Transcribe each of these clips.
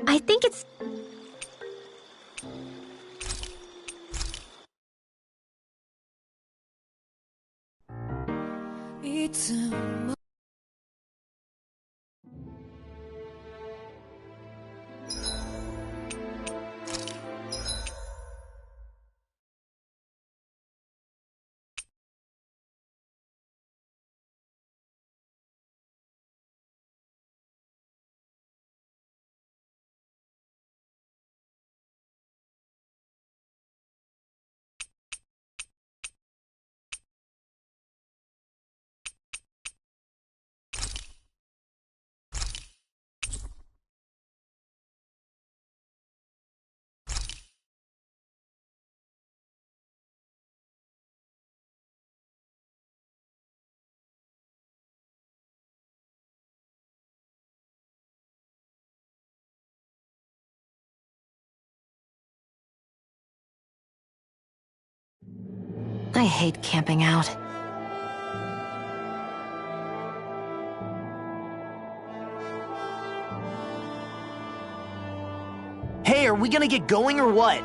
I think it's... I hate camping out. Hey, are we gonna get going or what?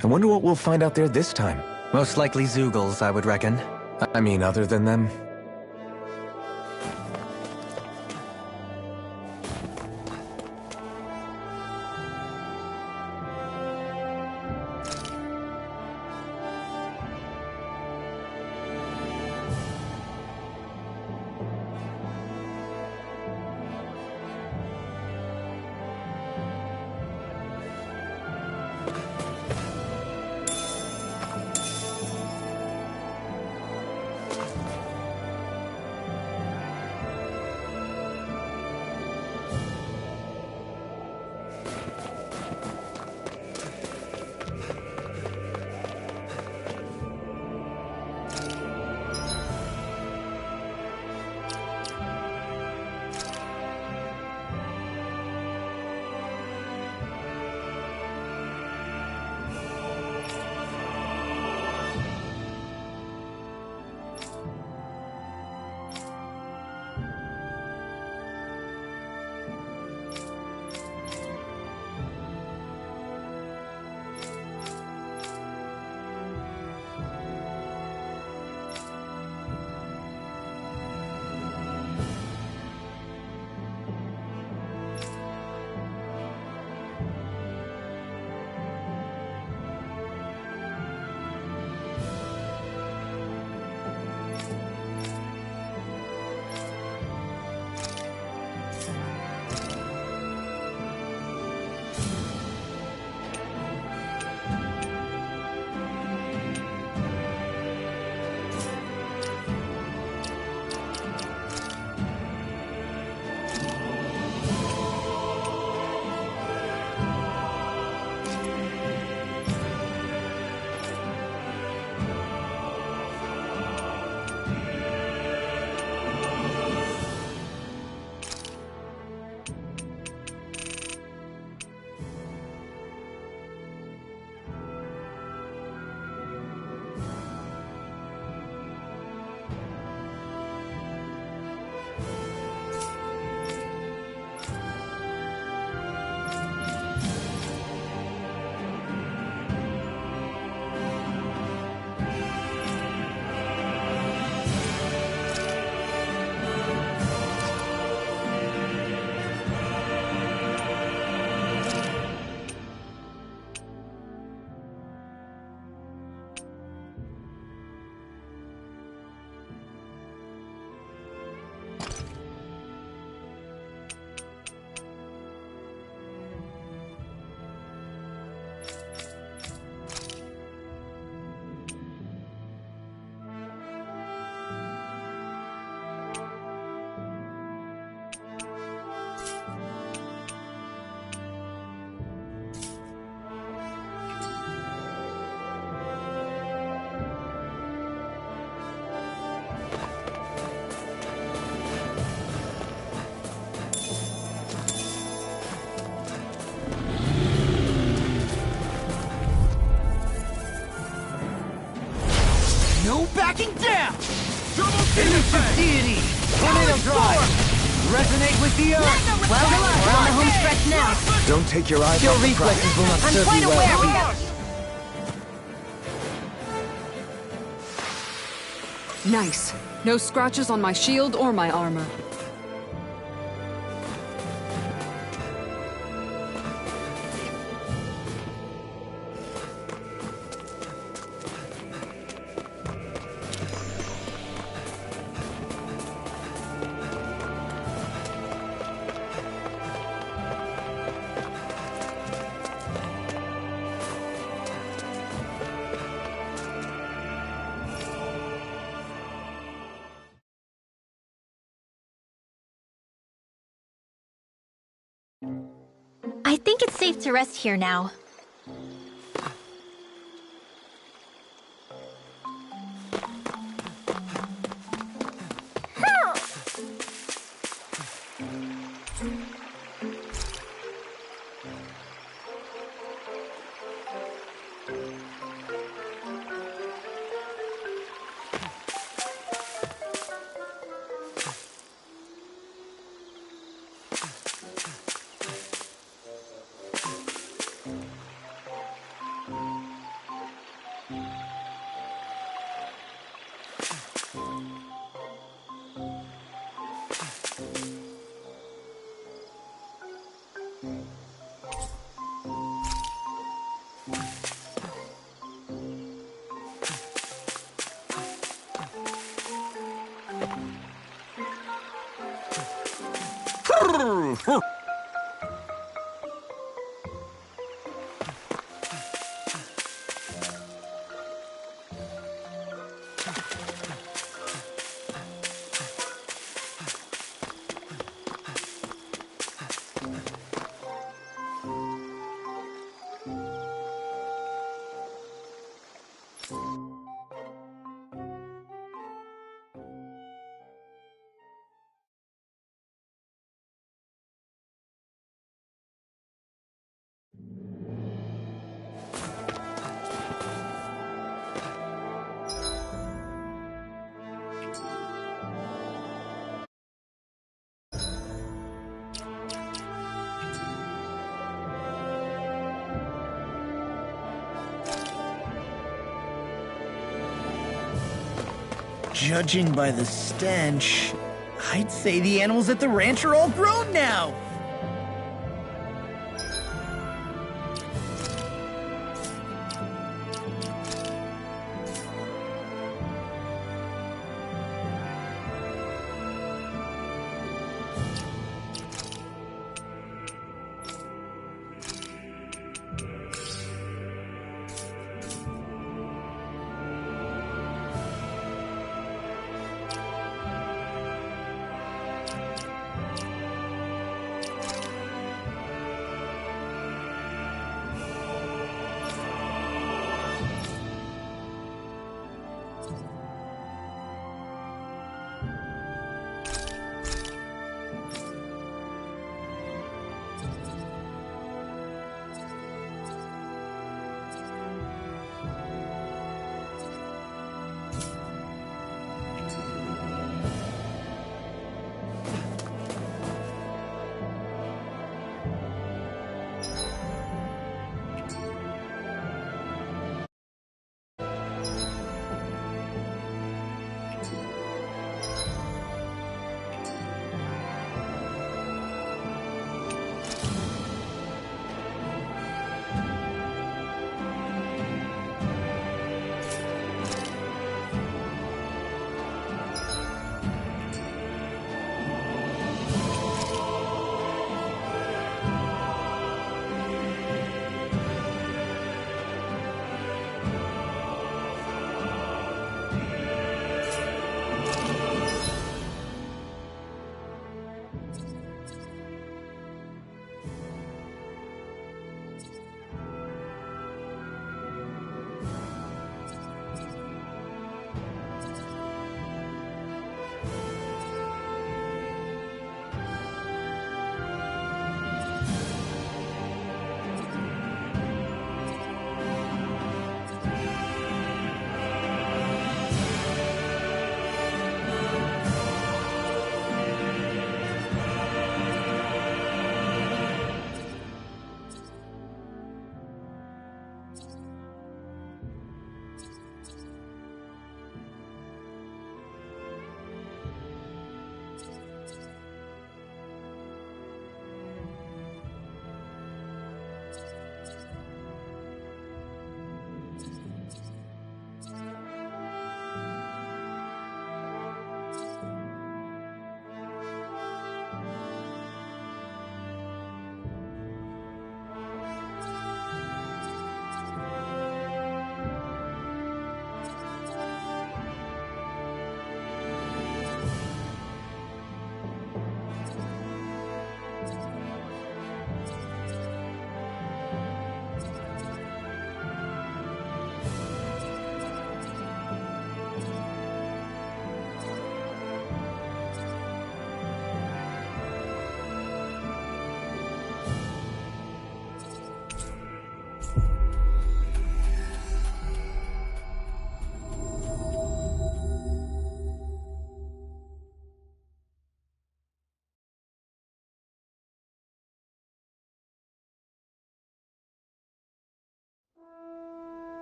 I wonder what we'll find out there this time. Most likely Zeugles, I would reckon. I mean, other than them. No backing down! Elusive deity! Tornado drive! Resonate with the earth! Well, we're on the home stretch now. Don't take your eyes Your off the prize. reflexes will not I'm serve quite you aware well. we got... Nice. No scratches on my shield or my armor. I think it's safe to rest here now. Judging by the stench, I'd say the animals at the ranch are all grown now.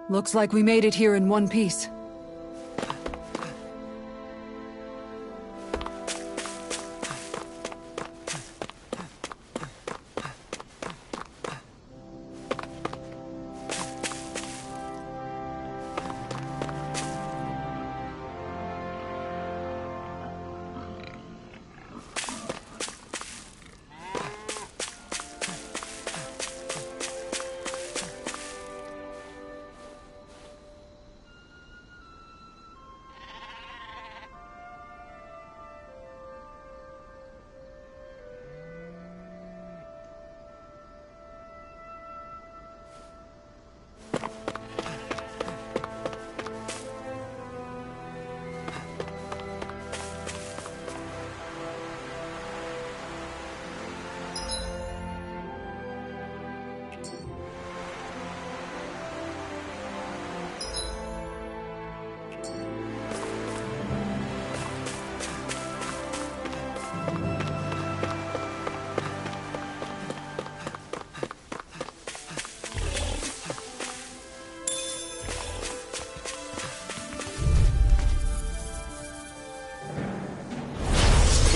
Looks like we made it here in one piece.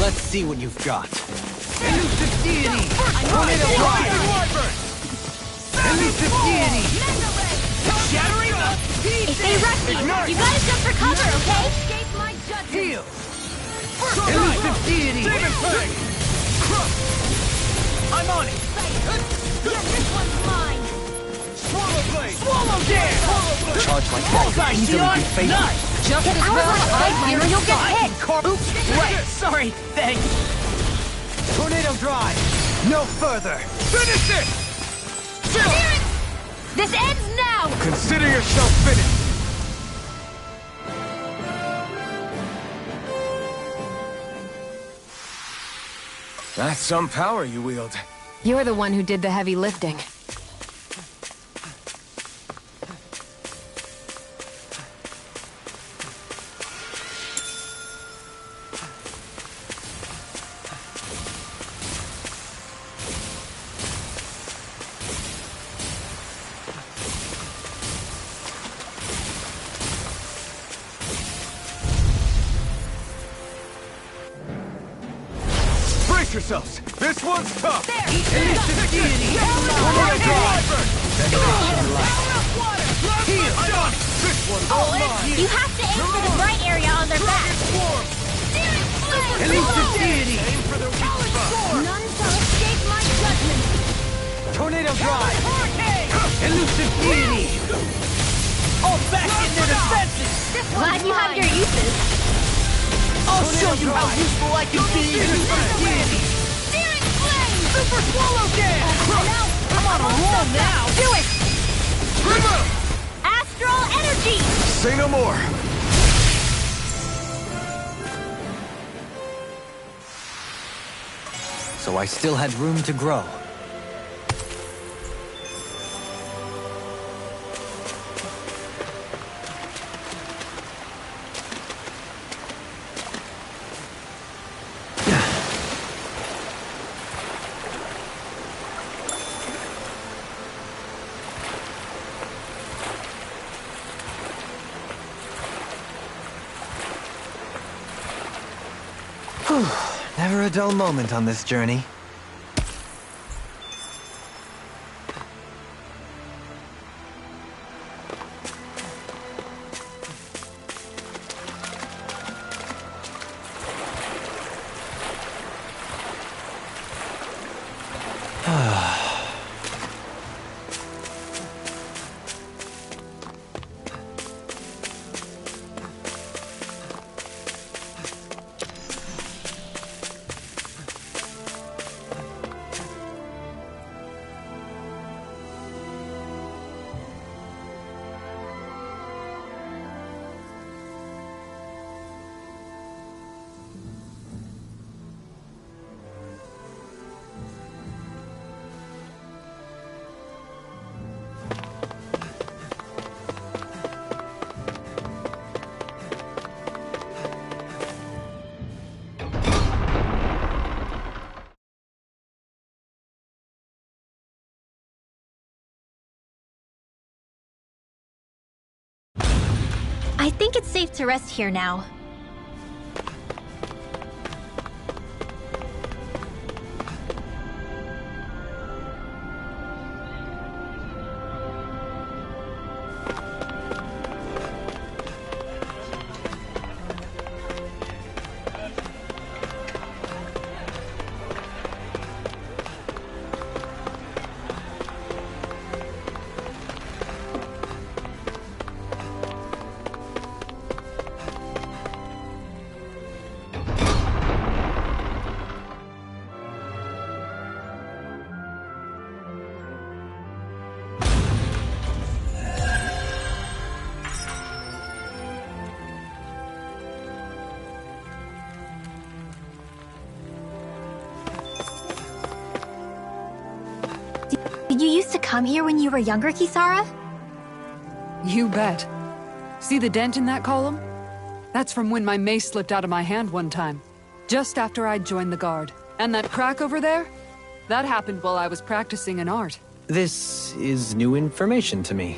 Let's see what you've got. Elusive deity! Tornado Wyvern! Elusive deity! Shattering the If they rush you, you gotta jump for cover, okay? Escape my judgment. heal! Elusive deity! Demon Plague! I'm on it! Yeah, this one's mine. Swallow Blade! Swallow Dance! Charge like that could easily be fatal. Just Get as out of well, my I sight, fear or you'll get I hit! can carve. Oops! Right! Sorry! Thanks! Tornado Drive! No further! Finish it! This ends now! Consider yourself finished! That's some power you wield. You're the one who did the heavy lifting. Brace yourselves! This one's tough! Elusive deity! Tornado Drive! Heal! This one's all mine! You have to aim for the bright area on their back! Elusive deity! None shall escape my judgment. Tornado Drive! Elusive deity! All back in their defenses! This Glad one's you have mine. your uses! I'll show you how useful I can be! Elusive deity! Searing flame. Super Swallow Dance! I'm on a roll now! Do it! Astral energy! Say no more! So I still had room to grow. Never a dull moment on this journey. I think it's safe to rest here now. Did you used to come here when you were younger, Kisara? You bet. See the dent in that column? That's from when my mace slipped out of my hand one time, just after I'd joined the guard. And that crack over there? That happened while I was practicing an art. This is new information to me.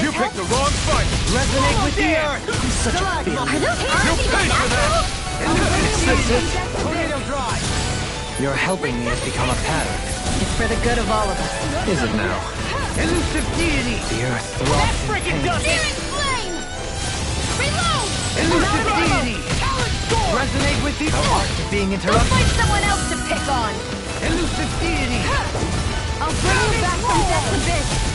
You picked the wrong fight! Resonate with the earth! I'm such a failure. Are those You hands paid for that! Tornado drive! Your helping me has become a pattern. It's for the good of all of us. Is it now? Elusive deity! The earth throbs in pain. Searing flame! Reload! Elusive deity! Resonate with the Art earth! is being Find interrupted. someone else to pick on! Elusive deity! I'll bring you back from death's abyss!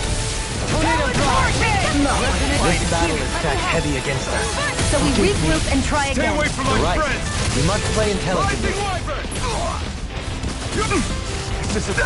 Tornado drive! This battle is stacked heavy against us. So we regroup and try Stay again. away from You're my right. friends! We must play intelligently. Lightning Wyvern! This is...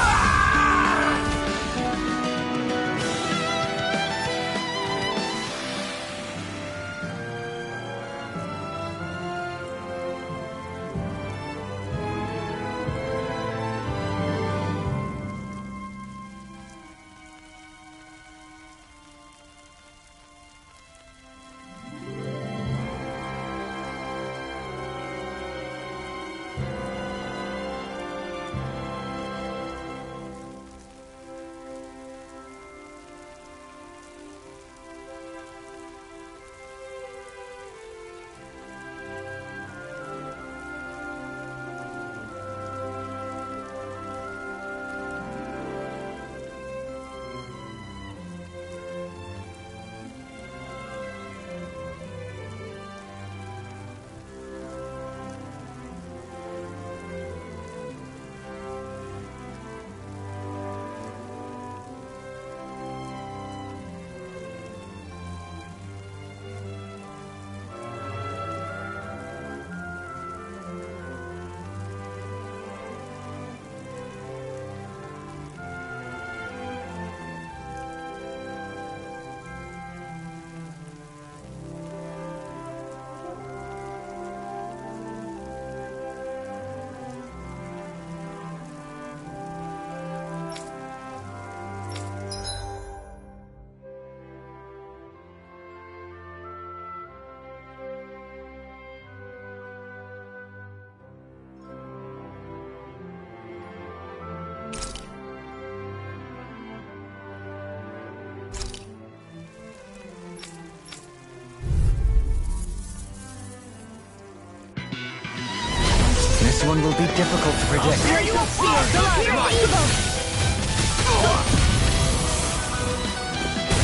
This one will be difficult to predict. Here you fear, pure evil!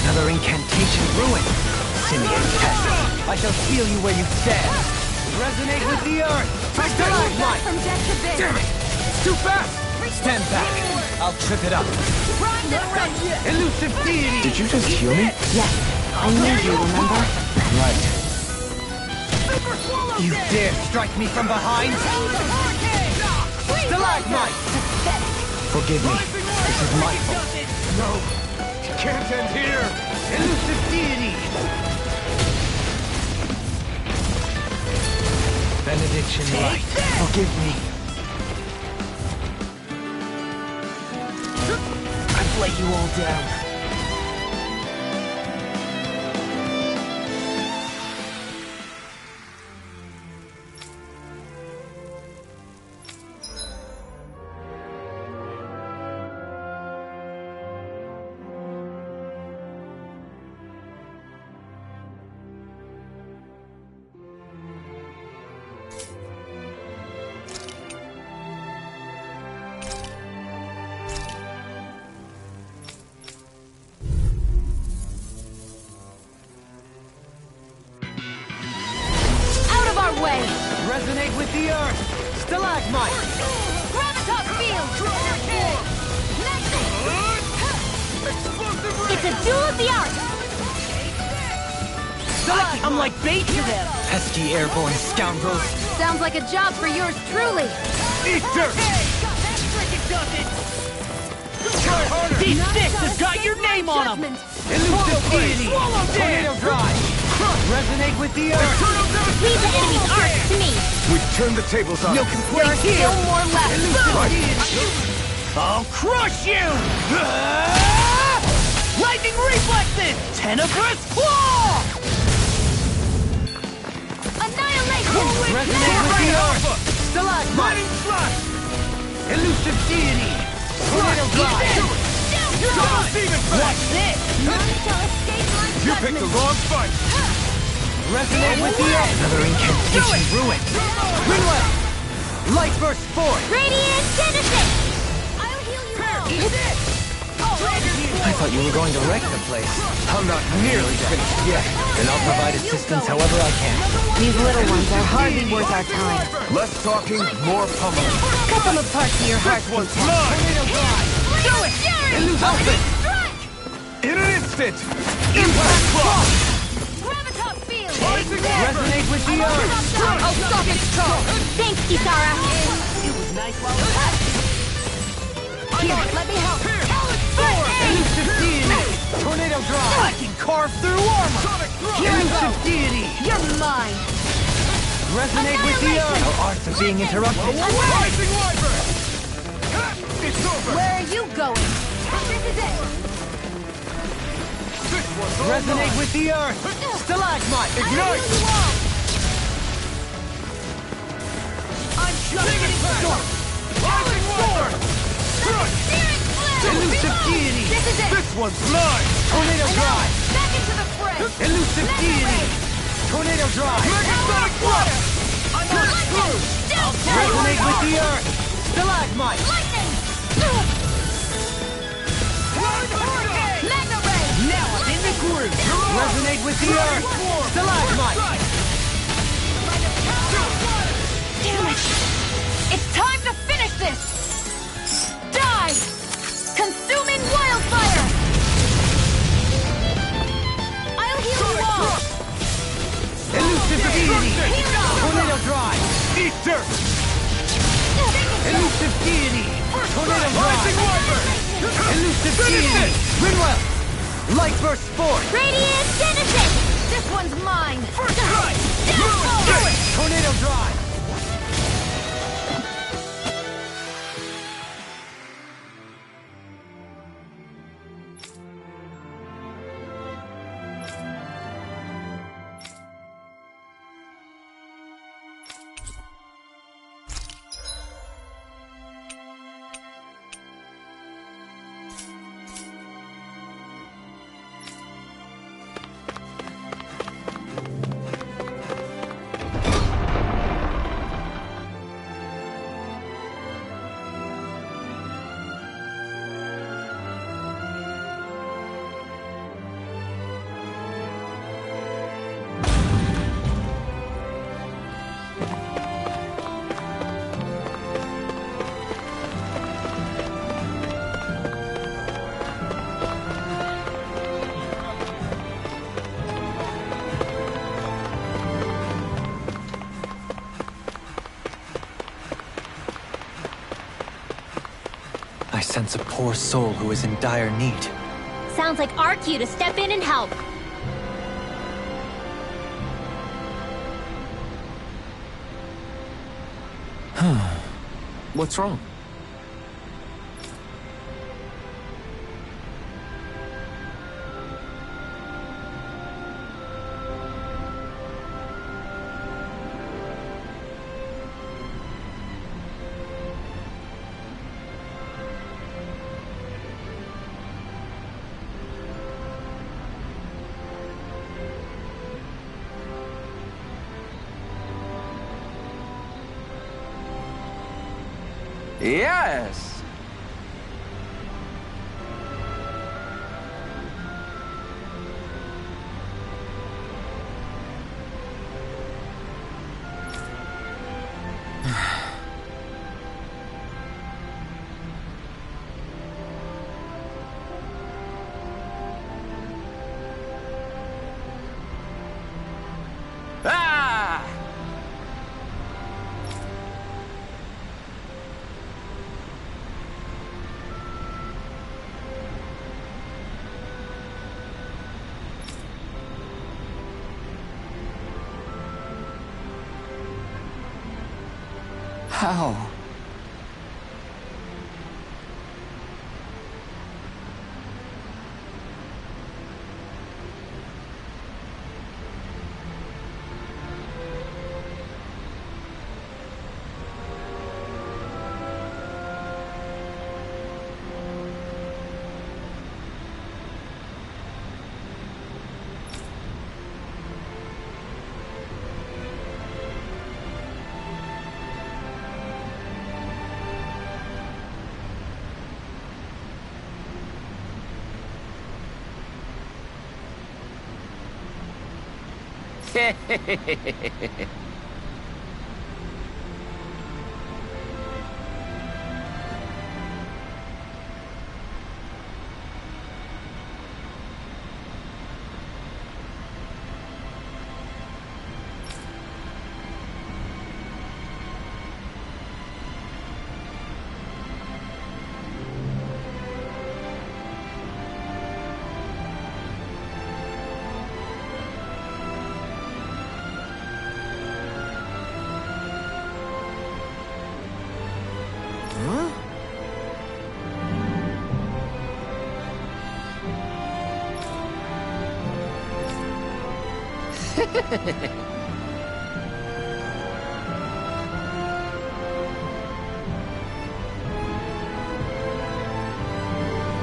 Another incantation ruin. Simian test. I shall feel you where you stand. Resonate with the earth. Back from death to bid. Damn it! It's too fast! Stand back. I'll trip it up. Primed and ready! Elusive deity! Did you just heal me? Yes, I need you, remember? Right. You dare strike me from behind? Stalagmite! Forgive me. This is my fault. No! It can't end here! Elusive deity! Benediction light. Forgive me. I've let you all down. Out of our way! Resonate with the earth! Stalagmite! Gravitas field! It's a duel of the arts! I'm like bait to them! Pesky airborne scoundrels. Sounds like a job for yours truly! Eat dirt! Try harder! These None sticks shall have got your escape my name on them! judgment. Elusive deity! Swallow Tornado drive! Resonate with the earth! Leave the enemy's arts to me! We've turned the tables on No him. complaints here! Still more left! Elusive deity! I'll crush you! Lightning reflexes! Tenebrous claw! Annihilation! Resonate with the earth! Stalagmite! Lightning slash! Elusive deity! Tornado drive! Double demon Watch fang! this! None shall escape my You picked the judgment! wrong fight! Resonate with the earth! Another incantation ruin. Rinwell! Light burst forth! Radiant Genesis! I'll heal you all! I thought you were going to wreck the place. I'm not nearly finished yet. Then I'll provide assistance however I can. These little ones are hardly worth our time. Less talking, more pummeling. Cut them apart to your heart's This one's content. mine! Tornado drive! Do it! Elusive! In an instant! Impact claw! Gravitas field! Rising Wyvern! Resonate with the earth! I'll stop its troll! Thanks, Kisara. It was nice while it lasted. Here, let me help! Elusive deity! Tornado drive! I can carve through armor! Sonic thrust! Elusive deity! You're mine! Resonate with the earth! Our arts are being interrupted. Rising Wyvern! Ha! It's over! Where are you going? This is it! This one's all Resonate mine. with the earth! Stalagmite! Ignite! I'm just getting started! Rising Wyvern! Crush! Elusive deity! This is it! This one's mine! Tornado drive! Back into the fray! Elusive deity! Tornado drive! Megasonic blast! I'm on through! Resonate with the earth! Stalagmite! Lightning! Magna ray! Now I'm in the groove! Resonate with the earth! Stalagmite! Damn it! It's time to finish this! Die! Consuming wildfire! I'll heal you all! Elusive deity! Tornado drive! Eat dirt! Elusive deity! Tornado Rising drive! Wyvern! Elusive Finish deity! it! Rinwell! Light burst forth! Radiant Genesis! This one's mine! First strike! Tornado drive! sense a poor soul who is in dire need. Sounds like our cue to step in and help. What's wrong? Yes! Ah! How?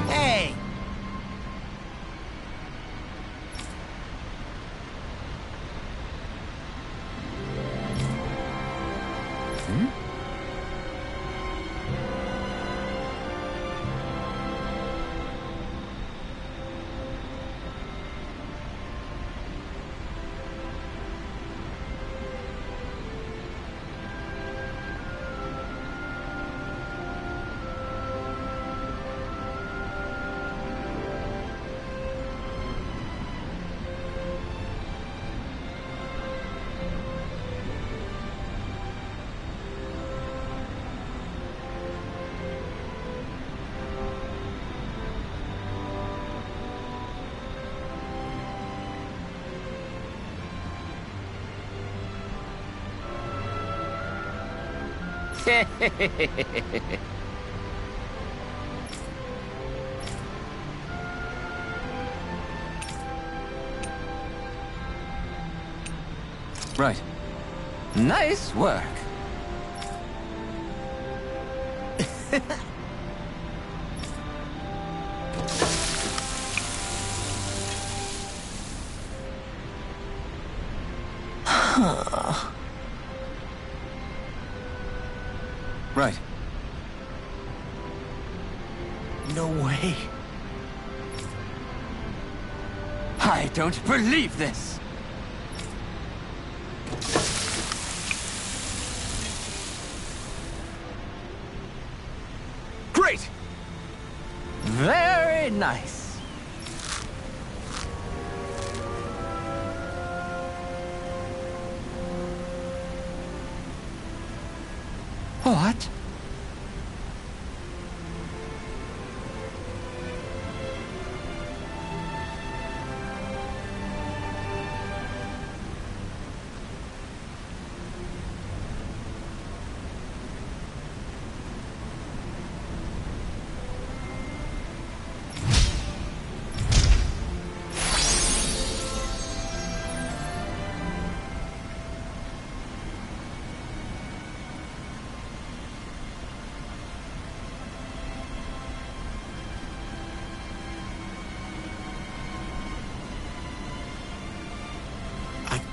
Hey! Right. Nice work. Right. No way. I don't believe this. Great! Very nice. What?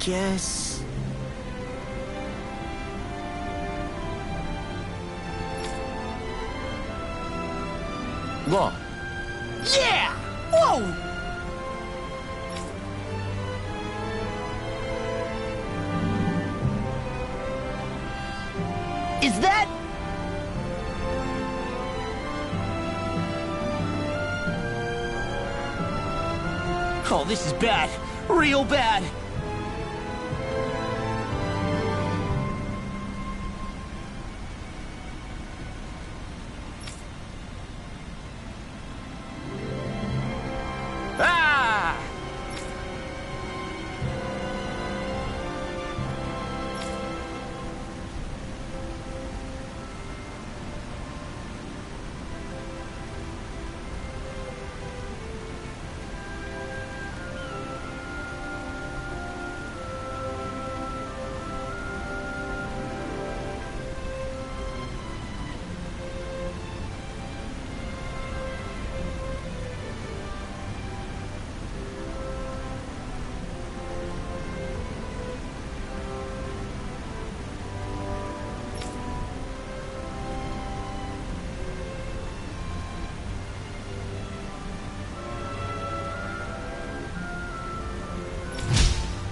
guess... Law. Yeah! Whoa! Is that... Oh, this is bad. Real bad. Ah!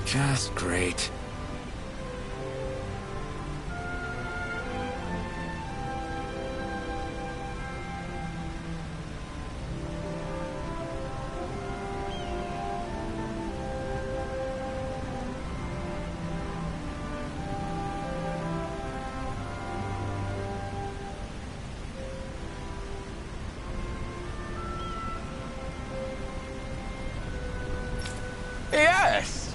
Just great. Yes!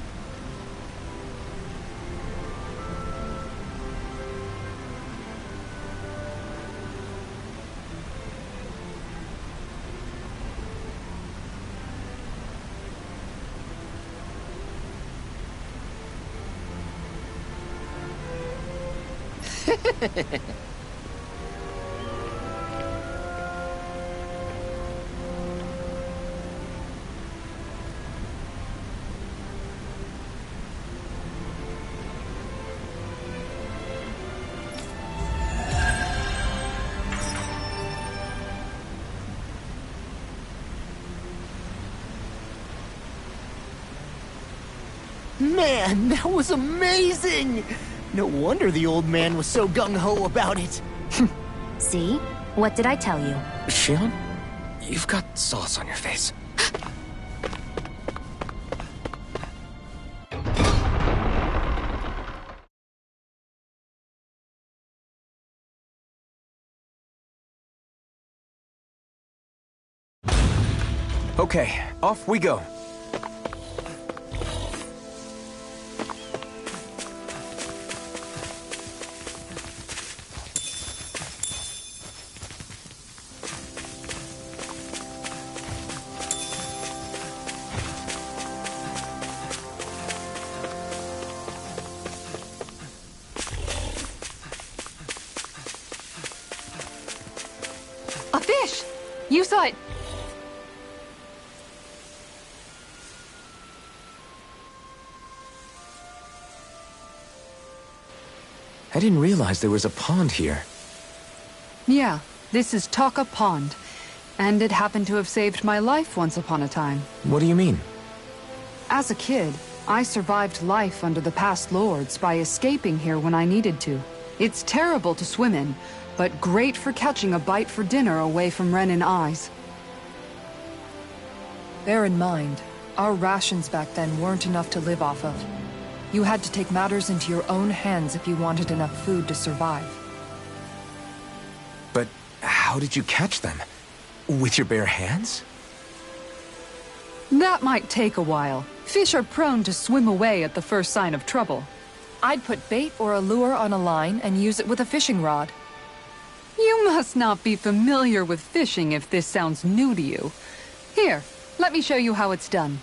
Man, that was amazing! No wonder the old man was so gung-ho about it. See? What did I tell you? Shion, you've got sauce on your face. Okay, off we go. A fish! You saw it. I didn't realize there was a pond here. Yeah, this is Taka Pond. And it happened to have saved my life once upon a time. What do you mean? As a kid, I survived life under the past lords by escaping here when I needed to. It's terrible to swim in, but great for catching a bite for dinner away from Renin eyes. Bear in mind, our rations back then weren't enough to live off of. You had to take matters into your own hands if you wanted enough food to survive. But how did you catch them? With your bare hands? That might take a while. Fish are prone to swim away at the first sign of trouble. I'd put bait or a lure on a line and use it with a fishing rod. You must not be familiar with fishing if this sounds new to you. Here, let me show you how it's done.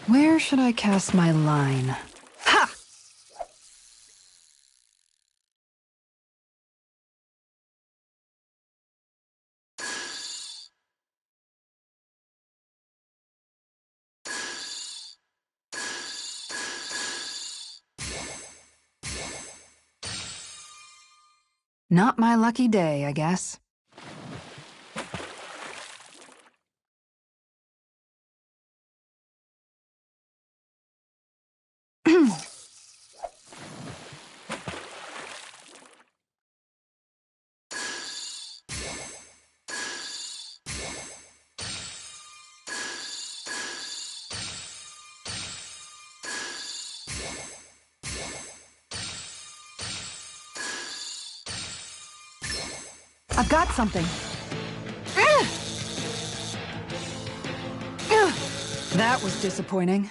Where should I cast my line? Ha! Not my lucky day, I guess. I've got something. That was disappointing.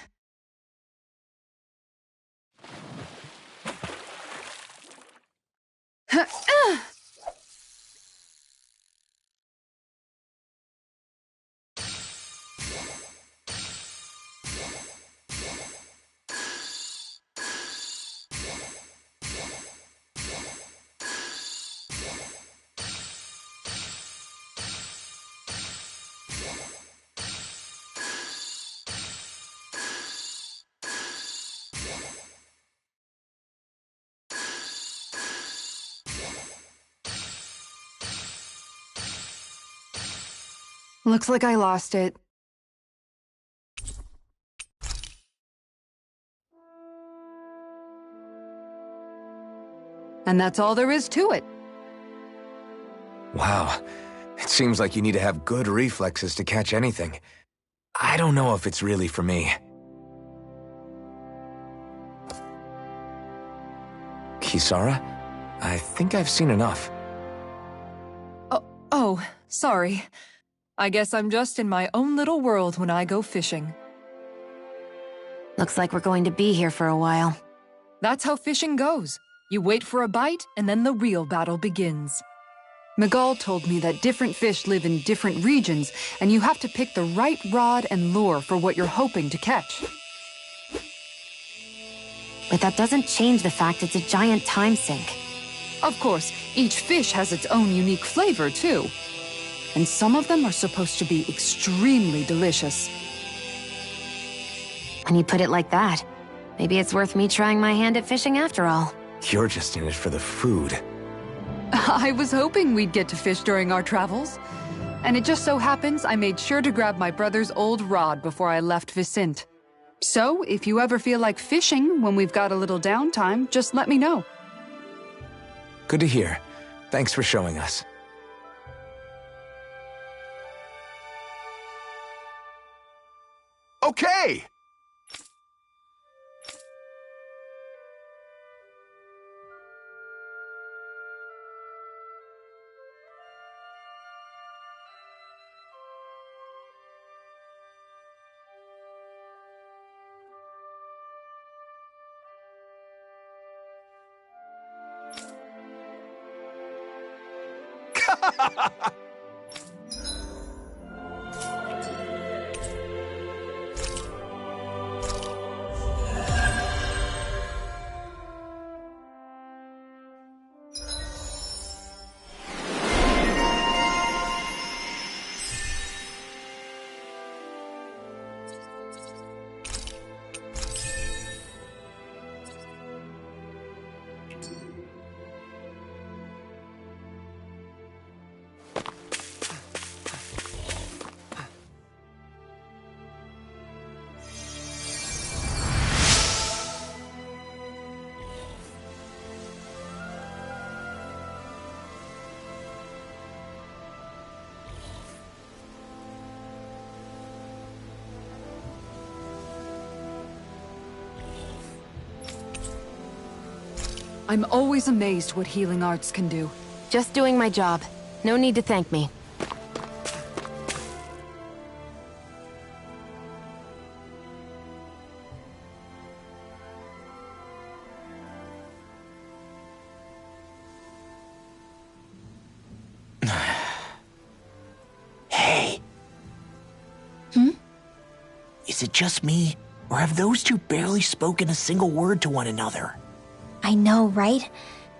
Looks like I lost it. And that's all there is to it. Wow. It seems like you need to have good reflexes to catch anything. I don't know if it's really for me. Kisara? I think I've seen enough. Oh, sorry. I guess I'm just in my own little world when I go fishing. Looks like we're going to be here for a while. That's how fishing goes. You wait for a bite, and then the real battle begins. Miguel told me that different fish live in different regions, and you have to pick the right rod and lure for what you're hoping to catch. But that doesn't change the fact it's a giant time sink. Of course, each fish has its own unique flavor, too. And some of them are supposed to be extremely delicious. When you put it like that, maybe it's worth me trying my hand at fishing after all. You're just in it for the food. I was hoping we'd get to fish during our travels. And it just so happens I made sure to grab my brother's old rod before I left Vicente. So, if you ever feel like fishing when we've got a little downtime, just let me know. Good to hear. Thanks for showing us. Okay! I'm always amazed what healing arts can do. Just doing my job. No need to thank me. Hey. Is it just me? Or have those two barely spoken a single word to one another? I know, right?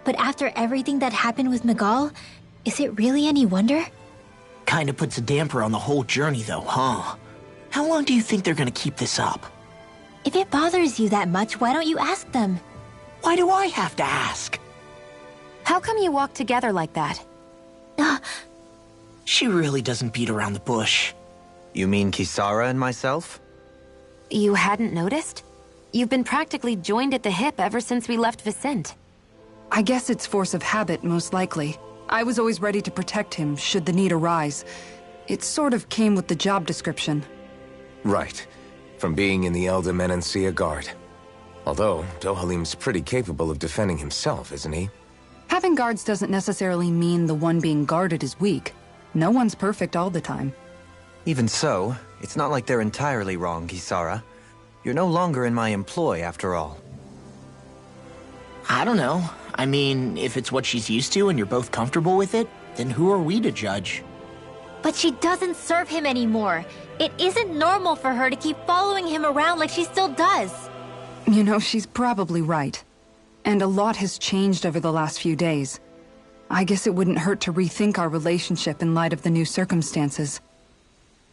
But after everything that happened with Miguel, is it really any wonder? Kinda puts a damper on the whole journey though, huh? How long do you think they're gonna keep this up? If it bothers you that much, why don't you ask them? Why do I have to ask? How come you walk together like that? She really doesn't beat around the bush. You mean Kisara and myself? You hadn't noticed? You've been practically joined at the hip ever since we left Vicente. I guess it's force of habit, most likely. I was always ready to protect him, should the need arise. It sort of came with the job description. Right. From being in the Elder Menancia Guard. Although, Dohalim's pretty capable of defending himself, isn't he? Having guards doesn't necessarily mean the one being guarded is weak. No one's perfect all the time. Even so, it's not like they're entirely wrong, Kisara. You're no longer in my employ, after all. I don't know. I mean, if it's what she's used to and you're both comfortable with it, then who are we to judge? But she doesn't serve him anymore. It isn't normal for her to keep following him around like she still does. You know, she's probably right. And a lot has changed over the last few days. I guess it wouldn't hurt to rethink our relationship in light of the new circumstances.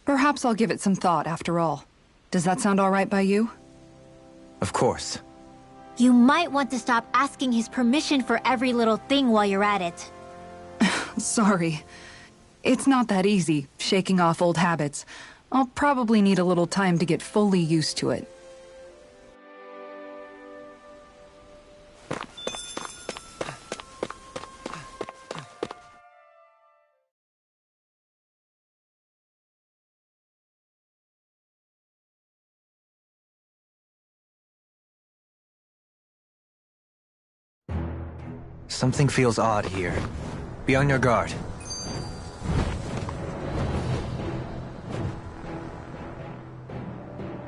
Perhaps I'll give it some thought, after all. Does that sound all right by you? Of course. You might want to stop asking his permission for every little thing while you're at it. Sorry. It's not that easy, shaking off old habits. I'll probably need a little time to get fully used to it. Something feels odd here. Be on your guard.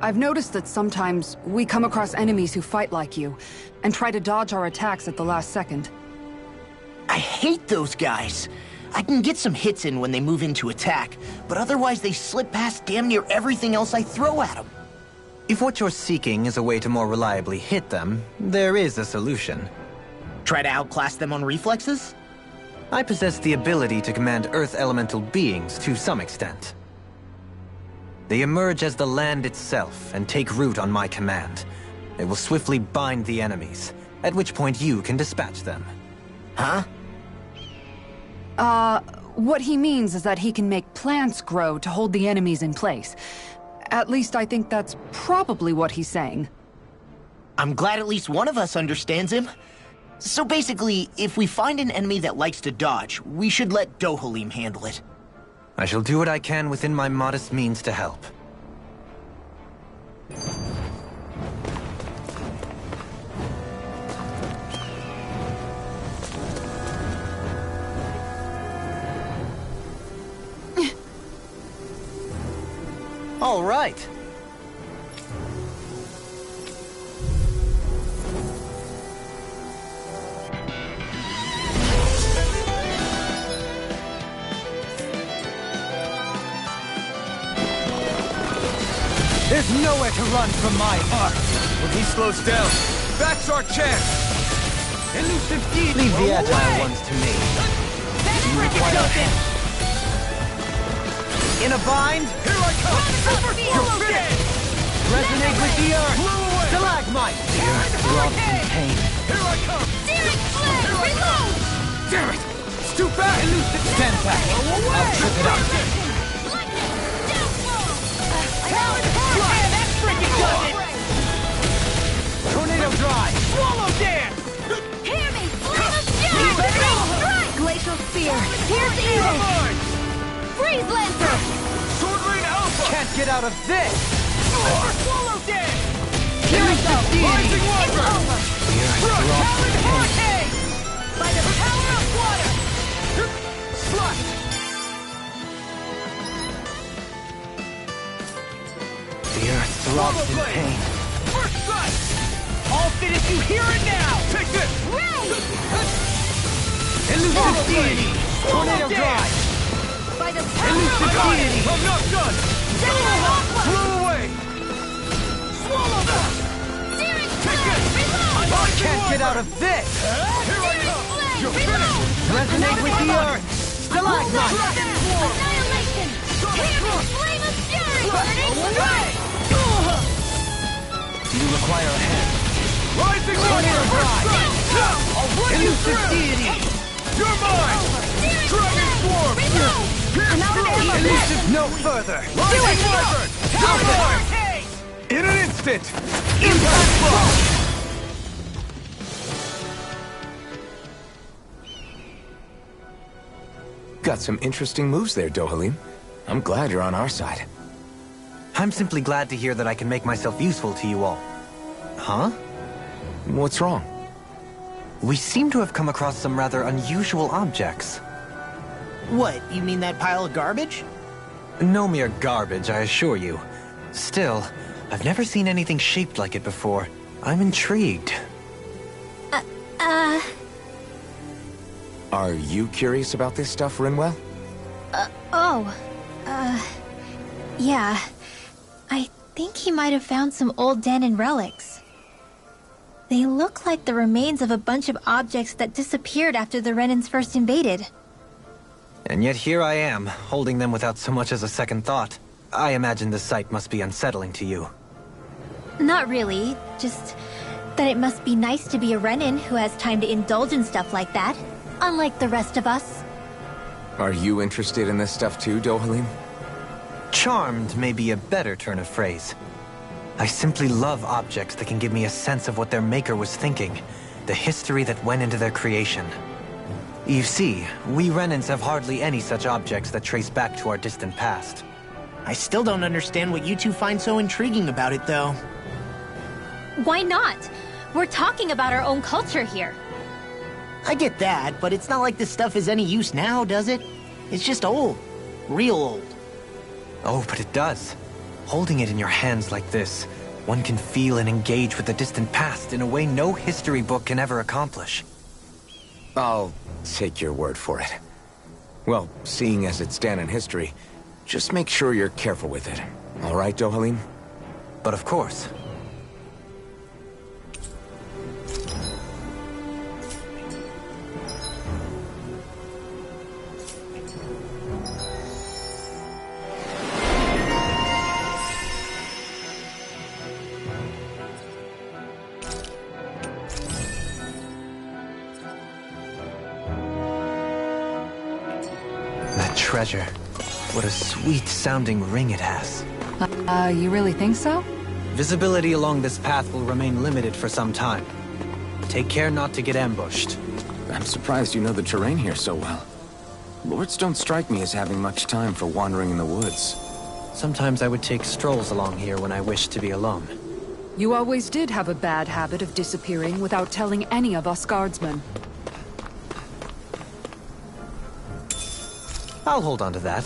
I've noticed that sometimes we come across enemies who fight like you, and try to dodge our attacks at the last second. I hate those guys. I can get some hits in when they move into attack, but otherwise they slip past damn near everything else I throw at them. If what you're seeking is a way to more reliably hit them, there is a solution. Try to outclass them on reflexes? I possess the ability to command Earth elemental beings to some extent. They emerge as the land itself and take root on my command. They will swiftly bind the enemies, at which point you can dispatch them. Huh? What he means is that he can make plants grow to hold the enemies in place. At least I think that's probably what he's saying. I'm glad at least one of us understands him. So basically, if we find an enemy that likes to dodge, we should let Dohalim handle it. I shall do what I can within my modest means to help. All right. There's nowhere to run from my art. When he slows down, that's our chance. Elusive deed. Leave the agile ones to me. You require help. In a bind? Here I come! You're finished! Resonate with the earth! Stalagmite! The earth throbs in pain. Here I come! Searing flame! Reload! Damn it! It's too fast! Elusive! Stand back! I'll trip it up. Tornado drive! Swallow dance! Hear me! Flame of Strike! Glacial Spear! Pierce Evil! Freeze Lancer! Sword Rain Alpha! Can't get out of this! Swallow dance! Here I go! Rising It's water! over! Talent Hurricane! By the power of water! Slut! The earth throbs in pain. First strike! I'll finish you here and now! Take this! Elusive Deity! Tornado Drive! By the power Elusive of water! Deity! I'm not done! General Aqua! Blow away! Swallow can't get out of this! Here I come! You're finished! Resonate with the earth! Stalagmite! Annihilation! Hammer flame of fury! Burning strike! Do you require a hand? Rising Warrior! Elusive deity! You're mine! Dragon Swarm! Elusive no further! Rising Wyvern! You're mine! In an instant! Impact blow! Got some interesting moves there, Dohalim. I'm glad you're on our side. I'm simply glad to hear that I can make myself useful to you all. Huh? What's wrong? We seem to have come across some rather unusual objects. What, you mean that pile of garbage? No mere garbage, I assure you. Still, I've never seen anything shaped like it before. I'm intrigued. Are you curious about this stuff, Rinwell? Yeah. I think he might have found some old Danon relics. They look like the remains of a bunch of objects that disappeared after the Renans first invaded. And yet here I am, holding them without so much as a second thought. I imagine the sight must be unsettling to you. Not really, just that it must be nice to be a Renan who has time to indulge in stuff like that, unlike the rest of us. Are you interested in this stuff too, Dohalim? Charmed may be a better turn of phrase. I simply love objects that can give me a sense of what their maker was thinking, the history that went into their creation. You see, we Renans have hardly any such objects that trace back to our distant past. I still don't understand what you two find so intriguing about it, though. Why not? We're talking about our own culture here. I get that, but it's not like this stuff is any use now, does it? It's just old. Real old. Oh, but it does. Holding it in your hands like this, one can feel and engage with the distant past in a way no history book can ever accomplish. I'll take your word for it. Well, seeing as it's Danon history, just make sure you're careful with it. All right, Dohalim? But of course. Treasure. What a sweet-sounding ring it has. You really think so? Visibility along this path will remain limited for some time. Take care not to get ambushed. I'm surprised you know the terrain here so well. Lords don't strike me as having much time for wandering in the woods. Sometimes I would take strolls along here when I wished to be alone. You always did have a bad habit of disappearing without telling any of us guardsmen. I'll hold on to that.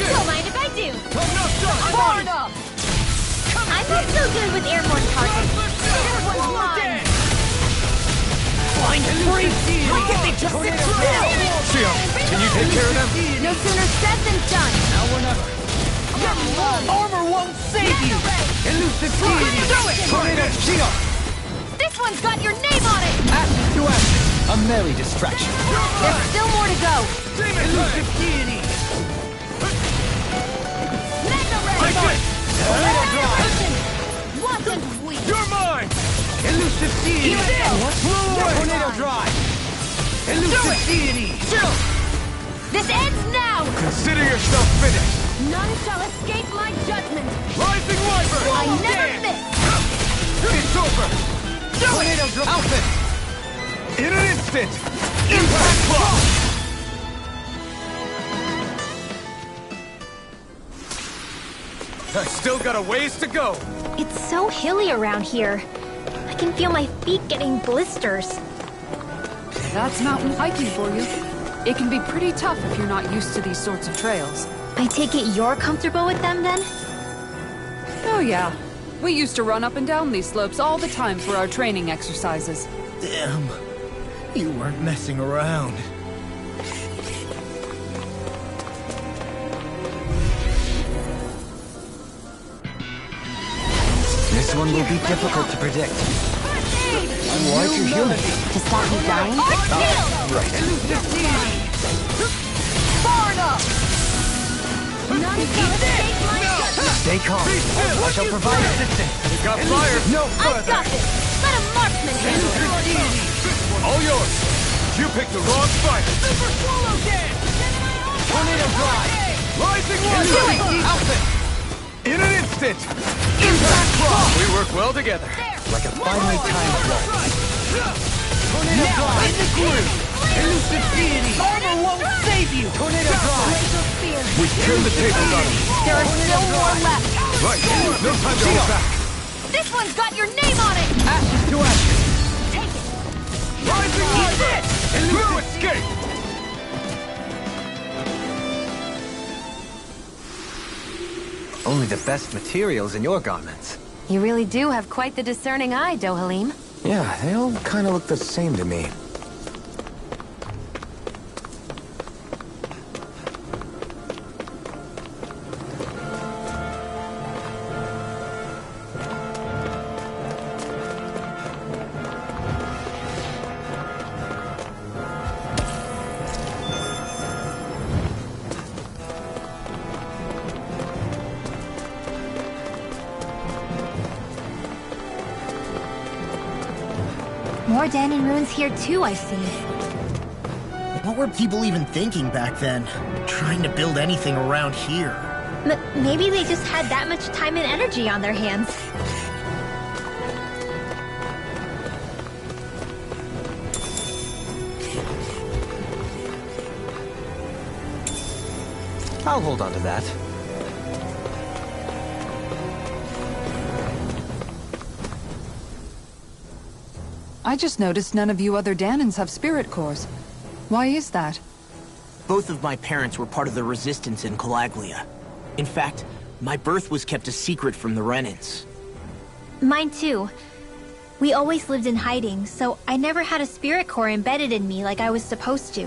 Don't mind if I do. I'm not so good with airborne targets. Airborne mine. Flying free! Why can't they just sit still? Shio, can you take care of them? No sooner said than done. Now or never. Armor won't save you! Elusive deity! Tornado shield! This one's got your name on it. Ashes to ashes! A merry distraction. There's still more to go. Elusive deity! Tornado drive. Watch and weep. You're mine! Elusive deity! Tornado drive! Elusive deity! This ends now. Consider yourself finished! None shall escape my judgment. Rising Wyvern! I never miss. It's over! Tornado drive! Outfit! In an instant! Impact blow! I still got a ways to go. It's so hilly around here. I can feel my feet getting blisters. That's mountain hiking for you. It can be pretty tough if you're not used to these sorts of trails. I take it you're comfortable with them then? Oh yeah. We used to run up and down these slopes all the time for our training exercises. Damn. You weren't messing around. This one will be difficult to predict. Why you heal? To stop you dying? Right. Far enough! Stay calm. I shall provide assistance. You got fire! No I've further. got this! Let a marksman handle it! All yours! You picked the wrong fight! Super Swallow Dance! Tornado drive. Rising one! Outfit! In an instant! Impact block! We work well together. Like a finely timed blow. Tornado Now, drive. in the groove! Elusive deity! Armor won't save you! Tornado drive. We turned the tables on him. There are still more left! Right. No time to hold back. This one's got your name on it! Ashes to ashes. Take it! Rising one! No escape! Only the best materials in your garments. You really do have quite the discerning eye, Dohalim. Yeah, they all kind of look the same to me. More Danon ruins here too, I see. What were people even thinking back then? Trying to build anything around here. Maybe they just had that much time and energy on their hands. I'll hold on to that. I just noticed none of you other Danons have spirit cores. Why is that? Both of my parents were part of the resistance in Calaglia. In fact, my birth was kept a secret from the Renans. Mine too. We always lived in hiding, so I never had a spirit core embedded in me like I was supposed to.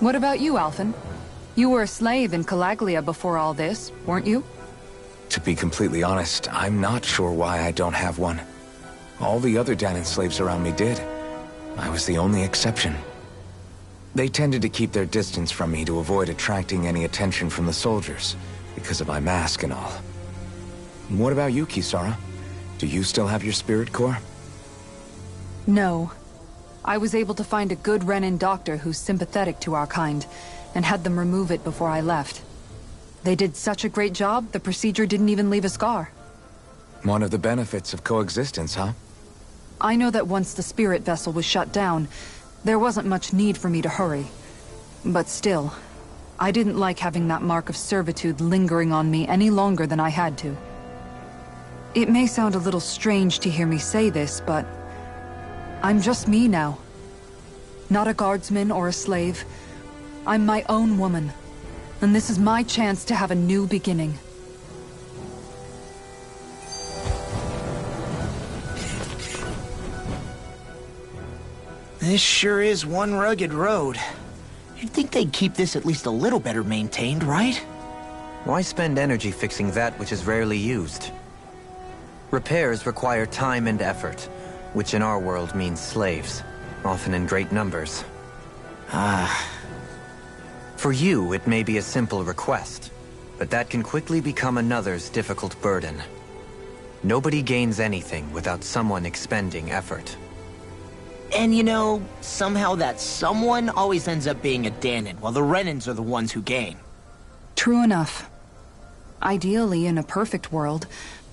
What about you, Alphen? You were a slave in Calaglia before all this, weren't you? To be completely honest, I'm not sure why I don't have one. All the other Danon slaves around me did. I was the only exception. They tended to keep their distance from me to avoid attracting any attention from the soldiers, because of my mask and all. What about you, Kisara? Do you still have your spirit core? No. I was able to find a good Renan doctor who's sympathetic to our kind, and had them remove it before I left. They did such a great job, the procedure didn't even leave a scar. One of the benefits of coexistence, huh? I know that once the spirit vessel was shut down, there wasn't much need for me to hurry. But still, I didn't like having that mark of servitude lingering on me any longer than I had to. It may sound a little strange to hear me say this, but I'm just me now. Not a guardsman or a slave. I'm my own woman, and this is my chance to have a new beginning. This sure is one rugged road. You'd think they'd keep this at least a little better maintained, right? Why spend energy fixing that which is rarely used? Repairs require time and effort, which in our world means slaves, often in great numbers. For you, it may be a simple request, but that can quickly become another's difficult burden. Nobody gains anything without someone expending effort. And you know, somehow that someone always ends up being a Danon, while the Renans are the ones who gain. True enough. Ideally, in a perfect world,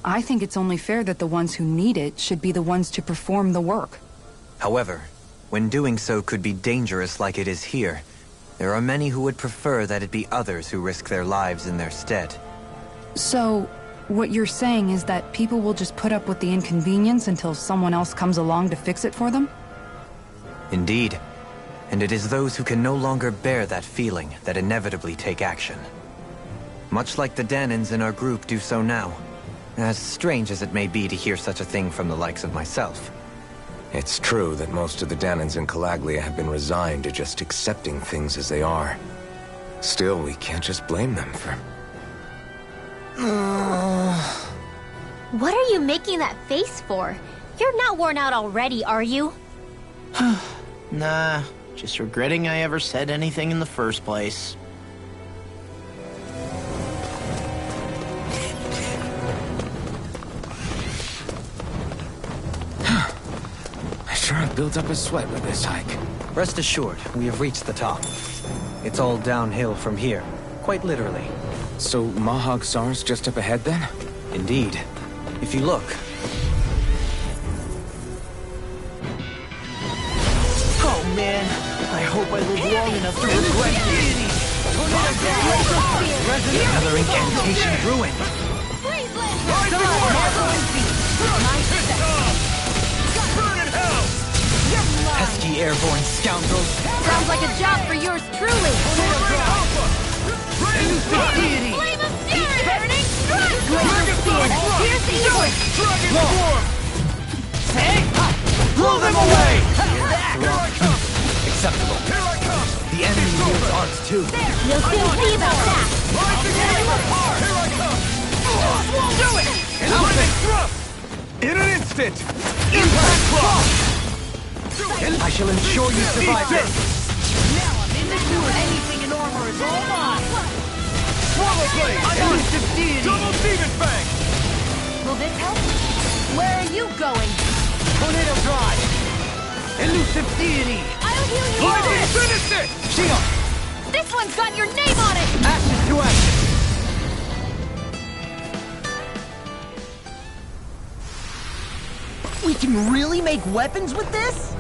I think it's only fair that the ones who need it should be the ones to perform the work. However, when doing so could be dangerous like it is here, there are many who would prefer that it be others who risk their lives in their stead. So, what you're saying is that people will just put up with the inconvenience until someone else comes along to fix it for them? Indeed. And it is those who can no longer bear that feeling that inevitably take action. Much like the Danins in our group do so now. As strange as it may be to hear such a thing from the likes of myself. It's true that most of the Danins in Calaglia have been resigned to just accepting things as they are. Still, we can't just blame them for... What are you making that face for? You're not worn out already, are you? Nah, just regretting I ever said anything in the first place. I sure have built up a sweat with this hike. Rest assured, we have reached the top. It's all downhill from here, quite literally. So Mahag Sar's just up ahead then? Indeed. If you look... Oh man, I hope I live long enough to regret this. Another incantation ruin. Pesky airborne scoundrels. Sounds like a job for yours truly. Flame of fury! Burning strike! Here's the evil! Blow them away! Acceptable. The enemy wields arts too. We'll soon see about that! Do it! Lightning thrust! In an instant! Impact thrust! I shall ensure you survive this. Now I'm in the sewer. Anything in armor is all mine. Swallow blade! Elusive deity. Double demon fang! Will this help? Where are you going? Tornado drive. Elusive deity. I'll heal you! Lightning finish it! Shield! This one's got your name on it! Action to action! We can really make weapons with this?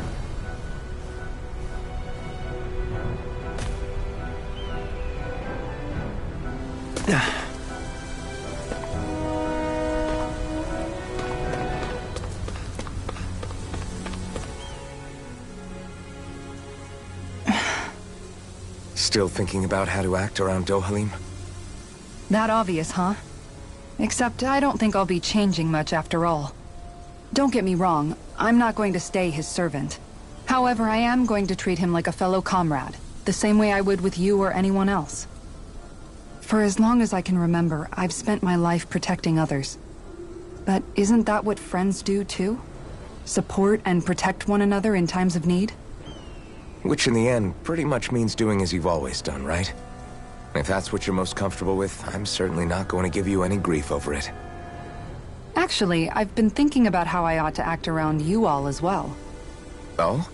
Still thinking about how to act around Dohalim? That obvious, huh? Except I don't think I'll be changing much after all. Don't get me wrong, I'm not going to stay his servant. However, I am going to treat him like a fellow comrade, the same way I would with you or anyone else. For as long as I can remember, I've spent my life protecting others. But isn't that what friends do too? Support and protect one another in times of need? Which in the end pretty much means doing as you've always done, right? If that's what you're most comfortable with, I'm certainly not going to give you any grief over it. Actually, I've been thinking about how I ought to act around you all as well. Oh?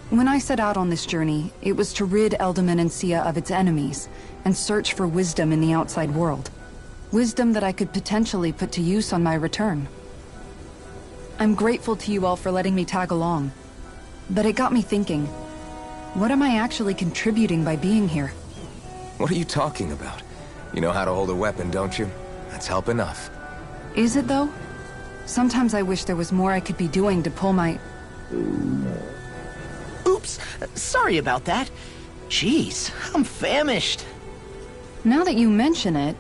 When I set out on this journey, it was to rid Eldaman and Sia of its enemies, and search for wisdom in the outside world. Wisdom that I could potentially put to use on my return. I'm grateful to you all for letting me tag along. But it got me thinking, what am I actually contributing by being here? What are you talking about? You know how to hold a weapon, don't you? That's help enough. Is it though? Sometimes I wish there was more I could be doing to pull my... Oops, sorry about that. Jeez, I'm famished. Now that you mention it,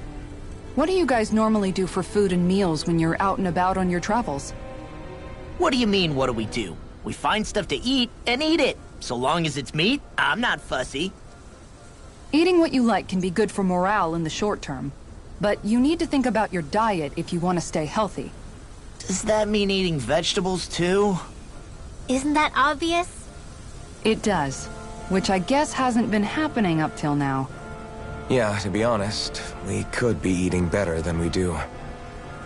what do you guys normally do for food and meals when you're out and about on your travels? What do you mean, what do we do? We find stuff to eat and eat it. So long as it's meat, I'm not fussy. Eating what you like can be good for morale in the short term, but you need to think about your diet if you want to stay healthy. Does that mean eating vegetables too? Isn't that obvious? It does, which I guess hasn't been happening up till now. Yeah, to be honest, we could be eating better than we do.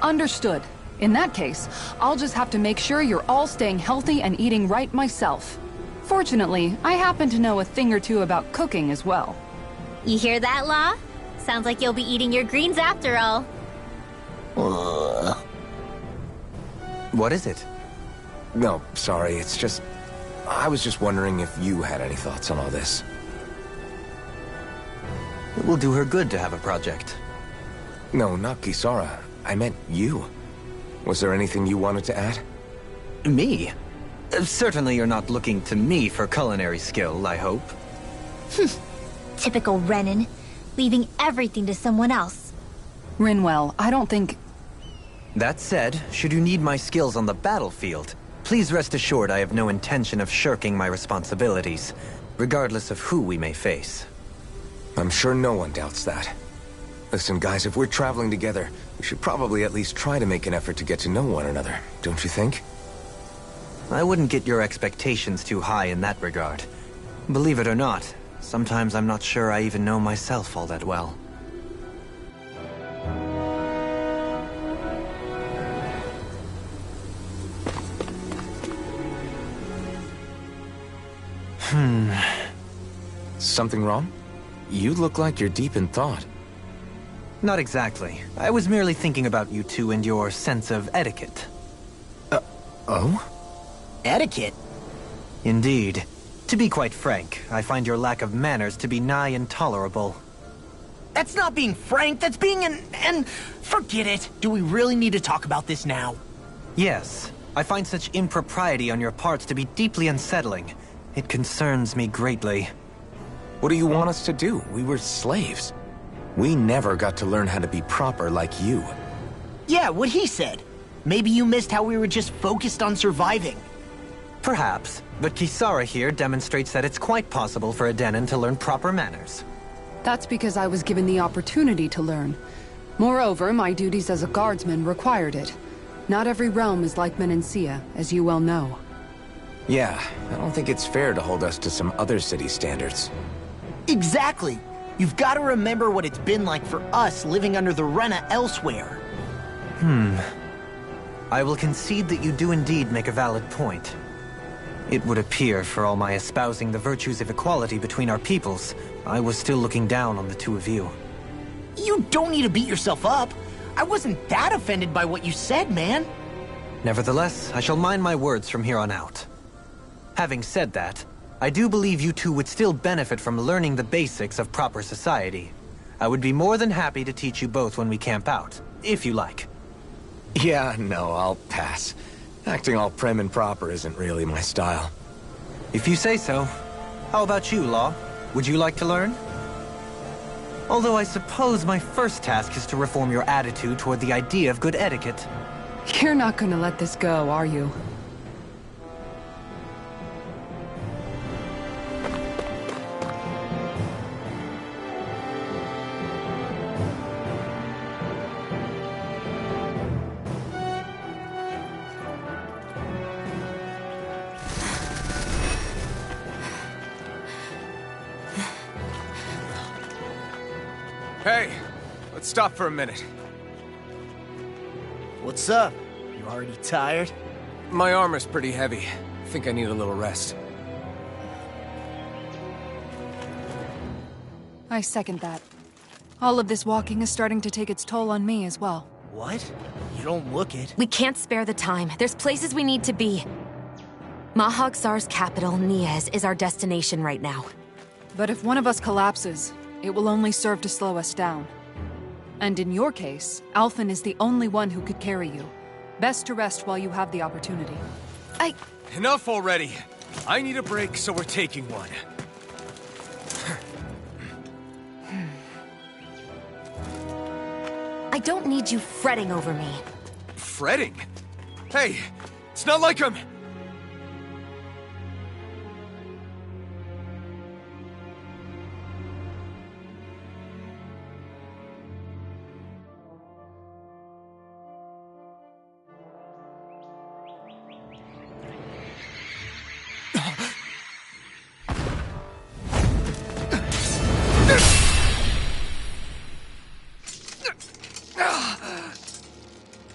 Understood. In that case, I'll just have to make sure you're all staying healthy and eating right myself. Fortunately, I happen to know a thing or two about cooking as well. You hear that, Law? Sounds like you'll be eating your greens after all. What is it? No, sorry, it's just... I was just wondering if you had any thoughts on all this. It will do her good to have a project. No, not Kisara. I meant you. Was there anything you wanted to add? Me? Certainly you're not looking to me for culinary skill, I hope. Typical Renan, leaving everything to someone else. Rinwell, I don't think... That said, should you need my skills on the battlefield, please rest assured I have no intention of shirking my responsibilities, regardless of who we may face. I'm sure no one doubts that. Listen, guys, if we're traveling together, we should probably at least try to make an effort to get to know one another, don't you think? I wouldn't get your expectations too high in that regard. Believe it or not, sometimes I'm not sure I even know myself all that well. Something wrong? You look like you're deep in thought. Not exactly. I was merely thinking about you two and your sense of etiquette. Oh? Etiquette? Indeed. To be quite frank, I find your lack of manners to be nigh intolerable. That's not being frank, that's being and forget it. Do we really need to talk about this now? Yes. I find such impropriety on your parts to be deeply unsettling. It concerns me greatly. What do you want us to do? We were slaves. We never got to learn how to be proper like you. Yeah, what he said. Maybe you missed how we were just focused on surviving. Perhaps, but Kisara here demonstrates that it's quite possible for a Denon to learn proper manners. That's because I was given the opportunity to learn. Moreover, my duties as a guardsman required it. Not every realm is like Menancia, as you well know. Yeah, I don't think it's fair to hold us to some other city standards. Exactly. You've got to remember what it's been like for us living under the Rena elsewhere. I will concede that you do indeed make a valid point. It would appear, for all my espousing the virtues of equality between our peoples, I was still looking down on the two of you. You don't need to beat yourself up. I wasn't that offended by what you said, man. Nevertheless, I shall mind my words from here on out. Having said that, I do believe you two would still benefit from learning the basics of proper society. I would be more than happy to teach you both when we camp out, if you like. Yeah, no, I'll pass. Acting all prim and proper isn't really my style. If you say so. How about you, Law? Would you like to learn? Although I suppose my first task is to reform your attitude toward the idea of good etiquette. You're not gonna let this go, are you? Hey, let's stop for a minute. What's up? You already tired? My armor's pretty heavy. I think I need a little rest. I second that. All of this walking is starting to take its toll on me as well. What? You don't look it. We can't spare the time. There's places we need to be. Mahagsar's capital, Niez, is our destination right now. But if one of us collapses, it will only serve to slow us down. And in your case, Alphen is the only one who could carry you. Best to rest while you have the opportunity. Enough already! I need a break, so we're taking one. I don't need you fretting over me. Fretting? Hey, it's not like I'm...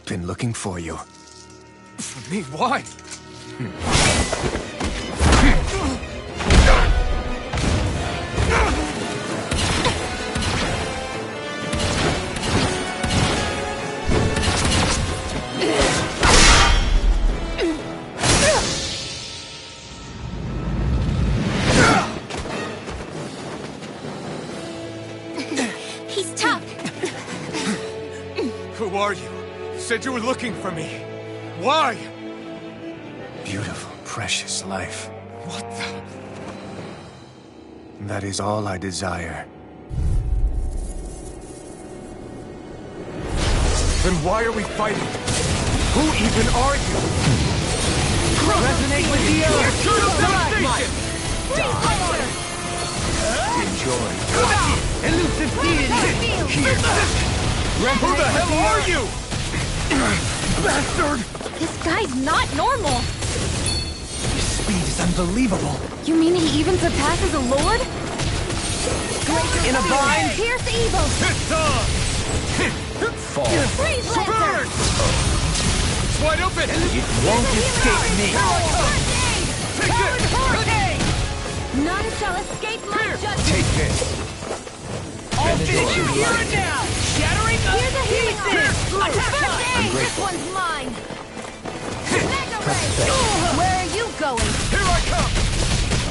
Been looking for you. For me? Why? He's tough. Who are you? You said you were looking for me. Why? Beautiful, precious life. What the... That is all I desire. Then why are we fighting? Who even are you? Resonate with the earth! Enjoy. Elusive deity! Here. Who the hell are you? Bastard! This guy's not normal. His speed is unbelievable. You mean he even surpasses a lord? In a bind? Pierce evil! It's on! Fall. Freeze Burn! It's wide open! It won't escape me. Take it! None shall escape my judgment! Take this. I'll finish you here and now! Shattering the Here's a healing pieces! First aid! This one's mine! Mega Ray! Where are you going? Here I come!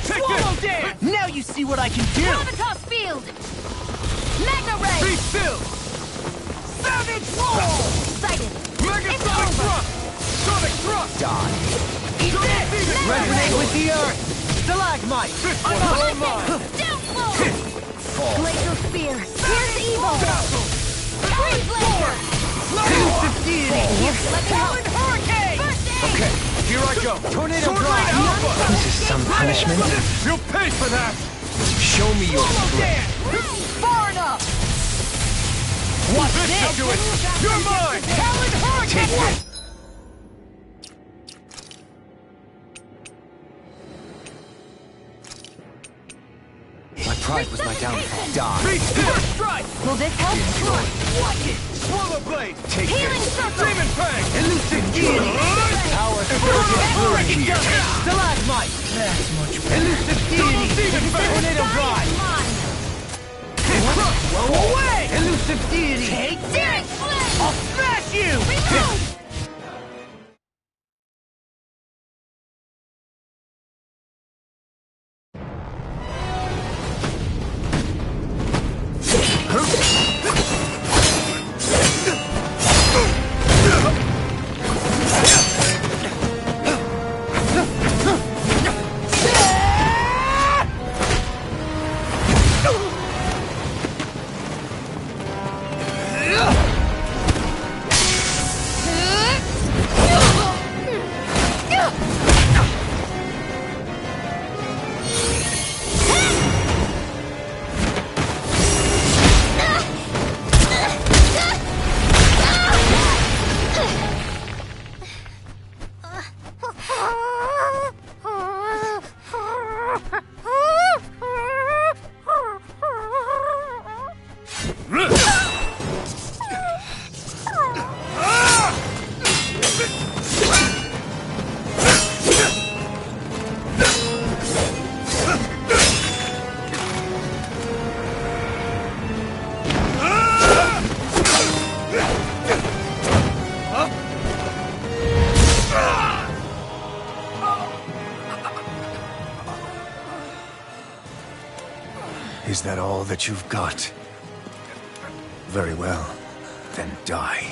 Take Swallow this! dance! Now you see what I can do! Gravitas Field! Mega Be Ray! still! Savage roll! Sighted! Mega It's Sonic over. Thrust! Sonic Thrust! Die. Eat this! Resonate with the earth! Stalagmite! This one's all mine! Downfall! Fall. Glacial Spear! Pierce evil! Dazzle! Freeze Laser! Elusive deity! Here, let me help! Talon hurricane! First aid! Okay, here I go! Tornado Sword Drive. Rain Alpha! This is some punishment. You'll pay for that! Show me your Swallow strength. dance! Far enough! What's This should do it! You're mine! Talon hurricane! My pride was my downfall. Die. Be still! Strike! Will this help? Watch it! Swallow Blade! Take Healing this. Circle! Demon Fang! Elusive deity! Power Hurricane! Stalagmite! That's much better. Elusive deity! Demon Fang! Tornado Drive! Mine! Blow away! Elusive deity! Take Searing Flame! I'll smash you! Reload! Is that all that you've got? Very well. Then die.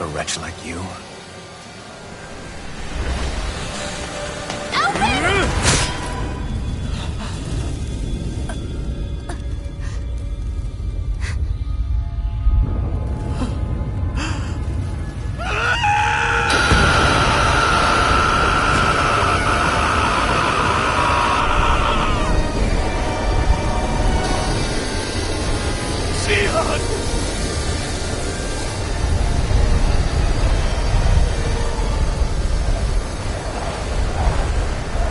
A wretch like you?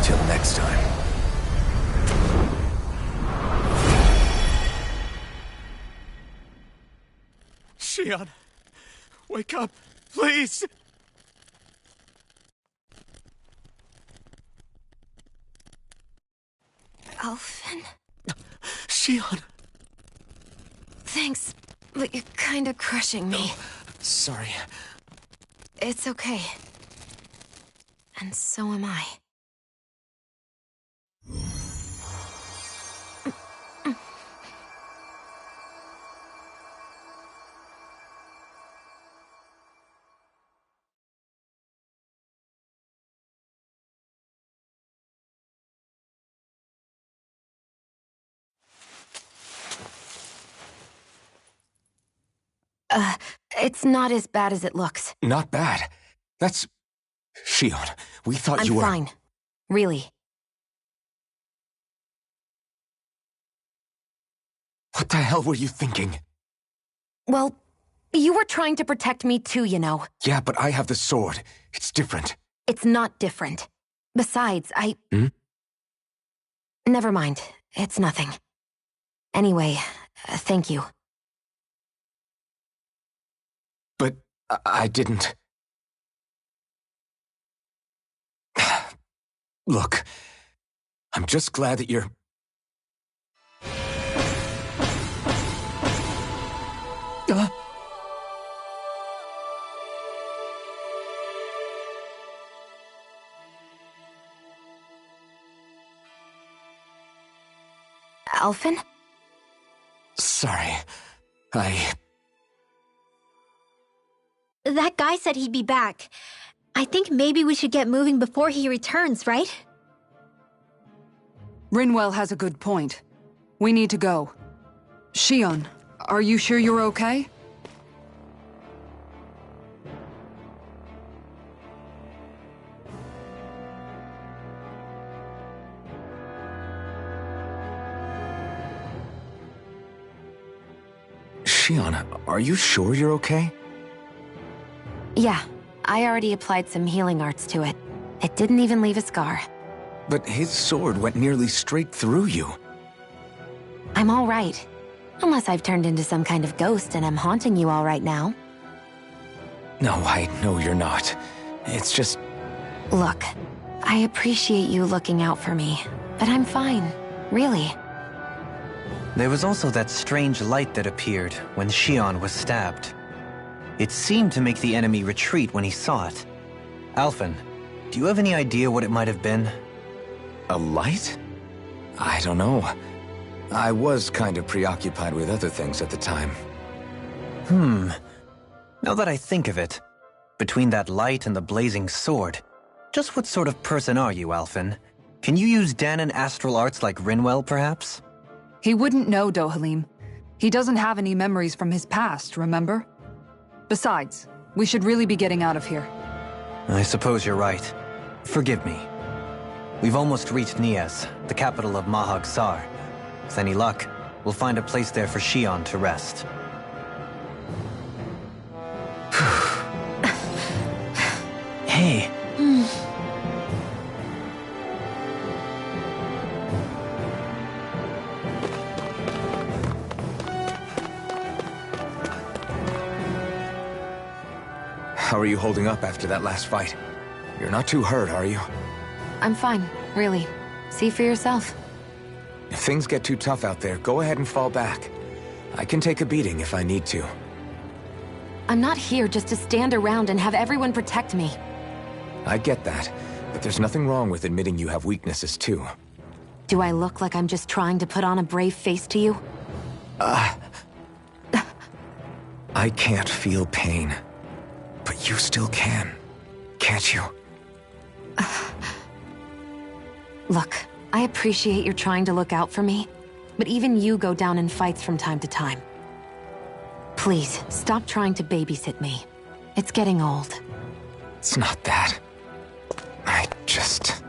Till next time. Shion, wake up, please! Alphen. Shion! Thanks, but you're kinda crushing me. Sorry. It's okay. And so am I. It's not as bad as it looks. Not bad. That's... Shion, we thought you were... I'm fine. Really. What the hell were you thinking? Well, you were trying to protect me too, you know. Yeah, but I have the sword. It's different. It's not different. Besides, Never mind. It's nothing. Anyway, thank you. But I didn't... Look, I'm just glad that you're... Alphen? Sorry. That guy said he'd be back. I think maybe we should get moving before he returns, right? Rinwell has a good point. We need to go. Shion, are you sure you're okay? Shion, are you sure you're okay? Yeah, I already applied some healing arts to it. It didn't even leave a scar. But his sword went nearly straight through you. I'm all right. Unless I've turned into some kind of ghost and I'm haunting you all right now. No, I know you're not. It's just... Look, I appreciate you looking out for me, but I'm fine. Really. There was also that strange light that appeared when Shion was stabbed. It seemed to make the enemy retreat when he saw it. Alphen, do you have any idea what it might have been? A light? I don't know. I was kind of preoccupied with other things at the time. Now that I think of it, between that light and the blazing sword, just what sort of person are you, Alphen? Can you use Danon astral arts like Rinwell, perhaps? He wouldn't know, Dohalim. He doesn't have any memories from his past, remember? Besides, we should really be getting out of here. I suppose you're right. Forgive me. We've almost reached Nias, the capital of Mahag Sar. With any luck, we'll find a place there for Shion to rest. Hey. How are you holding up after that last fight? You're not too hurt, are you? I'm fine, really. See for yourself. If things get too tough out there, go ahead and fall back. I can take a beating if I need to. I'm not here just to stand around and have everyone protect me. I get that, but there's nothing wrong with admitting you have weaknesses too. Do I look like I'm just trying to put on a brave face to you? I can't feel pain. But you still can, can't you? Look, I appreciate you're trying to look out for me, but even you go down in fights from time to time. Please, stop trying to babysit me. It's getting old. It's not that. I just...